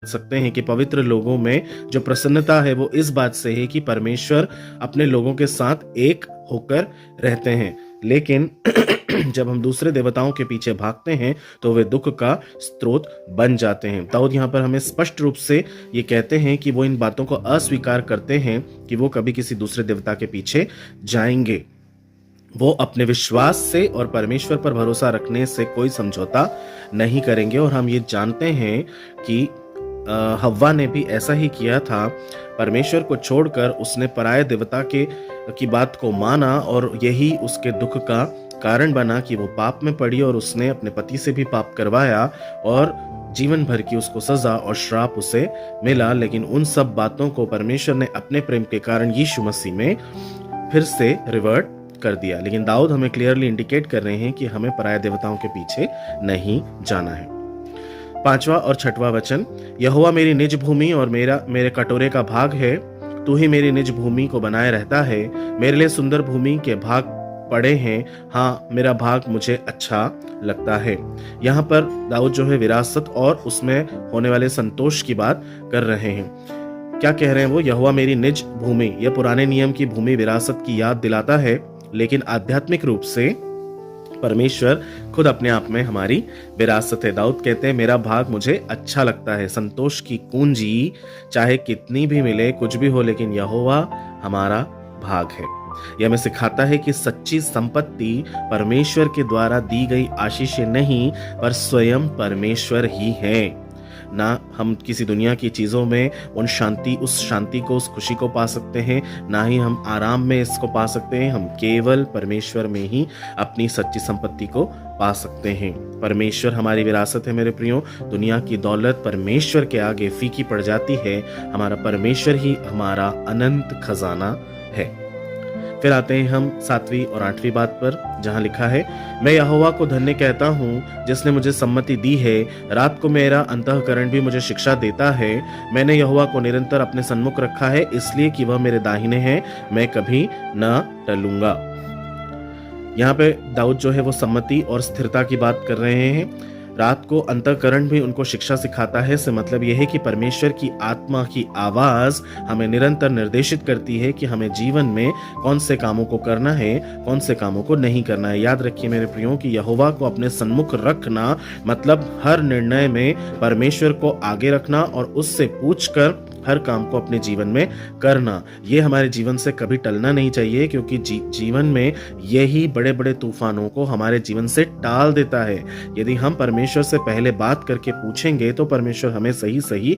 सकते हैं कि पवित्र लोगों में जो प्रसन्नता है वो इस बात से है कि परमेश्वर अपने लोगों के साथ एक होकर रहते हैं। लेकिन जब हम दूसरे देवताओं के पीछे भागते हैं तो वे दुख का स्रोत बन जाते हैं। दाऊद यहाँ पर हमें स्पष्ट रूप से ये कहते हैं कि वो इन बातों को अस्वीकार करते हैं कि वो कभी किसी दूसरे देवता के पीछे जाएंगे। वो अपने विश्वास से और परमेश्वर पर भरोसा रखने से कोई समझौता नहीं करेंगे। और हम ये जानते हैं कि हव्वा ने भी ऐसा ही किया था। परमेश्वर को छोड़कर उसने पराये देवता की बात को माना और यही उसके दुख का कारण बना कि वो पाप में पड़ी और उसने अपने पति से भी पाप करवाया और जीवन भर की उसको सजा और श्राप उसे मिला। लेकिन उन सब बातों को परमेश्वर ने अपने प्रेम के कारण यीशु मसीह में फिर से रिवर्ट कर दिया। लेकिन दाऊद हमें क्लियरली इंडिकेट कर रहे हैं कि हमें पराये देवताओं के पीछे नहीं जाना है। 5वां और 6वां वचन, यहोवा मेरी निज भूमि और मेरे कटोरे का भाग है। तू ही मेरी निज भूमि को बनाए रहता है। मेरे लिए सुंदर भूमि के भाग पड़े हैं। हाँ, मेरा भाग मुझे अच्छा लगता है। यहाँ पर दाऊद जो है विरासत और उसमें होने वाले संतोष की बात कर रहे हैं। क्या कह रहे हैं वो? यहोवा मेरी निज भूमि, यह पुराने नियम की भूमि विरासत की याद दिलाता है, लेकिन आध्यात्मिक रूप से परमेश्वर खुद अपने आप में हमारी विरासत है। दाऊद कहते हैं मेरा भाग मुझे अच्छा लगता है। संतोष की कुंजी चाहे कितनी भी मिले, कुछ भी हो, लेकिन यहोवा हमारा भाग है। यह हमें सिखाता है कि सच्ची संपत्ति परमेश्वर के द्वारा दी गई आशीष नहीं, पर स्वयं परमेश्वर ही है। ना हम किसी दुनिया की चीज़ों में उस शांति को, उस खुशी को पा सकते हैं, ना ही हम आराम में इसको पा सकते हैं। हम केवल परमेश्वर में ही अपनी सच्ची संपत्ति को पा सकते हैं। परमेश्वर हमारी विरासत है मेरे प्रियो। दुनिया की दौलत परमेश्वर के आगे फीकी पड़ जाती है। हमारा परमेश्वर ही हमारा अनंत खजाना है। फिर आते हैं हम 7वीं और 8वीं बात पर, जहां लिखा है, मैं यहोवा को धन्य कहता हूँ जिसने मुझे सम्मति दी है। रात को मेरा अंतःकरण भी मुझे शिक्षा देता है। मैंने यहोवा को निरंतर अपने सन्मुख रखा है, इसलिए कि वह मेरे दाहिने है, मैं कभी न टलूंगा। यहाँ पे दाऊद जो है वो सम्मति और स्थिरता की बात कर रहे हैं। रात को अंतःकरण भी उनको शिक्षा सिखाता है। इससे मतलब यह है कि परमेश्वर की आत्मा की आवाज हमें निरंतर निर्देशित करती है कि हमें जीवन में कौन से कामों को करना है, कौन से कामों को नहीं करना है। याद रखिए मेरे प्रियो कि यहोवा को अपने सन्मुख रखना मतलब हर निर्णय में परमेश्वर को आगे रखना और उससे पूछकर हर काम को अपने जीवन में करना। ये हमारे जीवन से कभी टलना नहीं चाहिए, क्योंकि जीवन में यही बड़े बड़े तूफानों को हमारे जीवन से टाल देता है। यदि हम परमेश्वर से पहले बात करके पूछेंगे तो परमेश्वर हमें सही सही